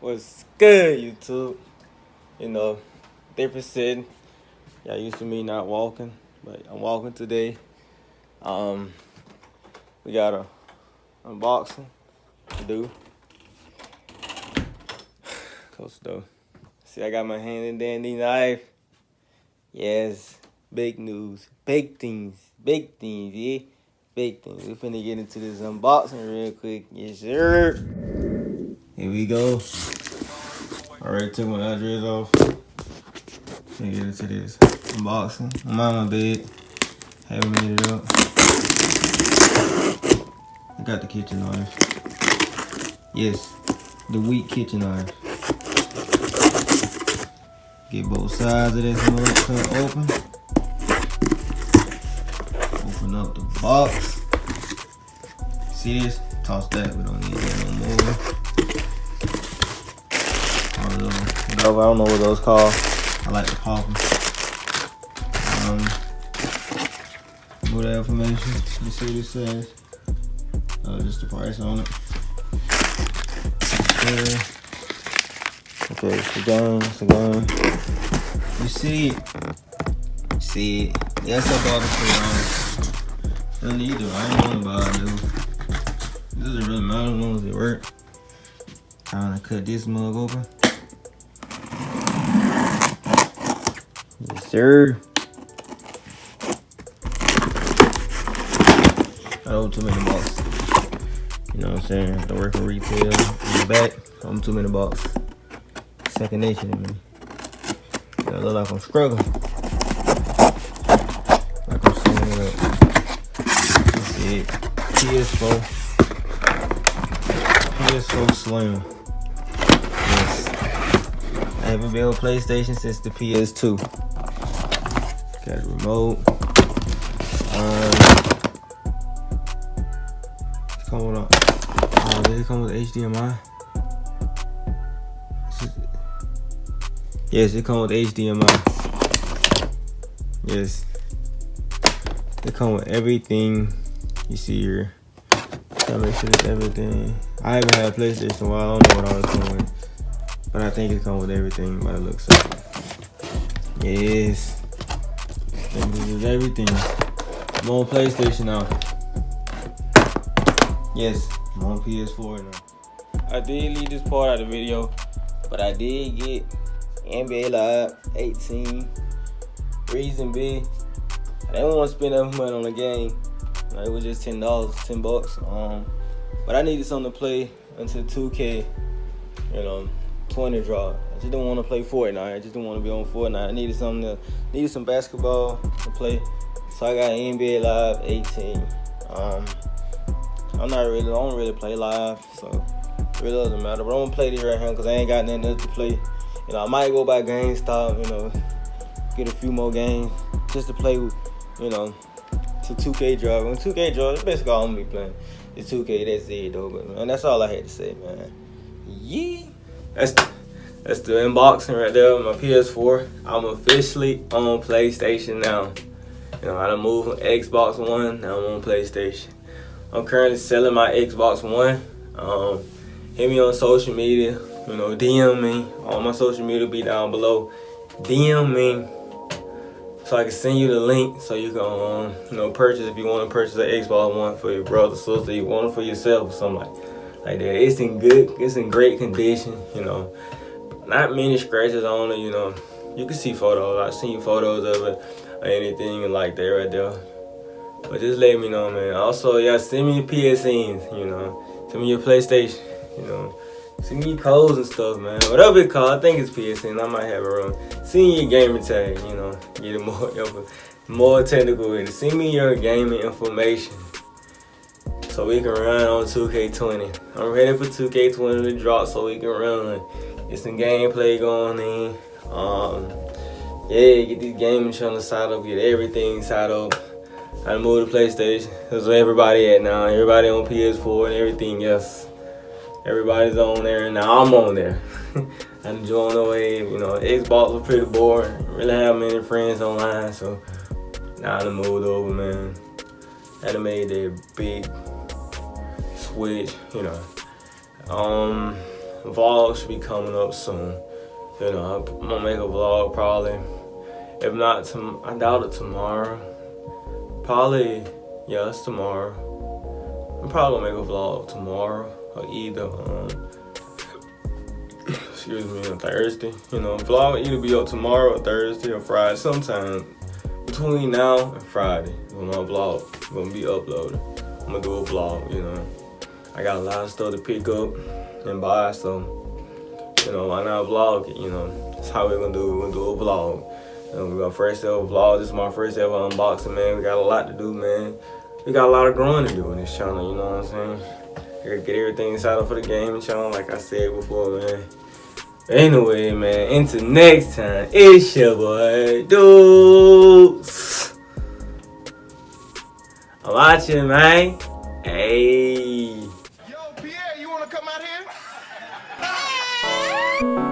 What's good, YouTube? You know, different setting. Y'all used to me not walking, but I'm walking today. We got a unboxing to do. Close the door. See, I got my hand in dandy knife. Yes, big news, big things, yeah, big things. We finna get into this unboxing real quick. Yes, sir. Here we go. Already took my address off. Let me get into this unboxing. I'm on my bed. Haven't made it up. I got the kitchen knife. Yes, the weak kitchen knife. Get both sides of this mug cut open. Open up the box. See this? Toss that. We don't need that no more. Whatever, I don't know what those called. I like to pop them. More that information. Let me see what it says. Just the price on it. Okay, it's the game. You see it. Yes, I bought it for don't need to. I ain't want to buy it, dude. It doesn't really matter as long as it works. Trying to cut this mug open. Yes, sir. I owe too many bucks. You know what I'm saying? I work in retail. In the back, I'm too many bucks. Second nature to me. I look like I'm struggling. Like I'm slinging it up. That's it. PS4 Slim. Yes. I haven't been on PlayStation since the PS2. Got a remote. Did it come with HDMI? Yes, it comes with HDMI. Yes. It comes with everything you see here. Gotta make sure it's everything. I haven't had a PlayStation in a while. I don't know what I was coming with. But I think it comes with everything by the looks of it. Yes. This is everything. I'm on PlayStation now. Yes, I'm on PS4 now. I did leave this part out of the video, but I did get NBA Live 18. Reason being, I didn't want to spend that money on the game. It was just $10. But I needed something to play until 2K, 20 drop. I just didn't want to play Fortnite. I just didn't want to be on Fortnite. I needed some basketball to play. So I got NBA Live 18. I don't really play live, so it really doesn't matter. But I'm gonna play this right here because I ain't got nothing else to play. I might go by GameStop, get a few more games just to play with, to 2K drop. When 2K drop, that's basically all I'm gonna be playing. It's 2K, that's it though. But man, that's all I had to say, man. Yeah. That's the unboxing right there of my PS4. I'm officially on PlayStation now. I done moved from Xbox One, now I'm on PlayStation. I'm currently selling my Xbox One. Hit me on social media, DM me. All my social media will be down below. DM me so I can send you the link so you can, purchase if you want to purchase an Xbox One for your brother, sister, you want it for yourself or something like that. It's in great condition, Not many scratches on it, You can see photos. I've seen photos of it or anything like that right there. But just let me know, man. Also, y'all send me your PSNs, Send me your PlayStation, Send me your codes and stuff, man. Whatever it's called, I think it's PSN. I might have it wrong. Send me your gamer tag, Get it more technical with it. Send me your gaming information so we can run on 2K20. I'm ready for 2K20 to drop so we can run. Get some gameplay going in. Get this gaming channel set up, get everything set up. I moved to PlayStation. That's where everybody at now. Everybody on PS4 and everything else. Everybody's on there and now I'm on there. I'm enjoying the wave. Xbox was pretty boring. Really have many friends online, so now I done moved over, man. I done made that big switch, vlog should be coming up soon. You know, I'm gonna make a vlog probably. If not, I doubt it tomorrow. Probably, yeah, it's tomorrow. I'm probably gonna make a vlog tomorrow or either excuse me, on Thursday. You know, vlog will either be up tomorrow or Thursday or Friday. Sometime between now and Friday, when my vlog gonna be uploaded. I'm gonna do a vlog, you know. I got a lot of stuff to pick up and buy, so, you know, why not vlog it, you know. That's how we're gonna do it. We're gonna do a vlog. You know, we got first ever vlog. This is my first ever unboxing, man. We got a lot to do, man. We got a lot of growing to do in this channel, you know what I'm saying? I gotta get everything set up for the gaming channel, like I said before, man. Anyway, man, until next time, it's your boy, Deuce. I'm watching, man. Hey. Yo, Pierre, you wanna come out here?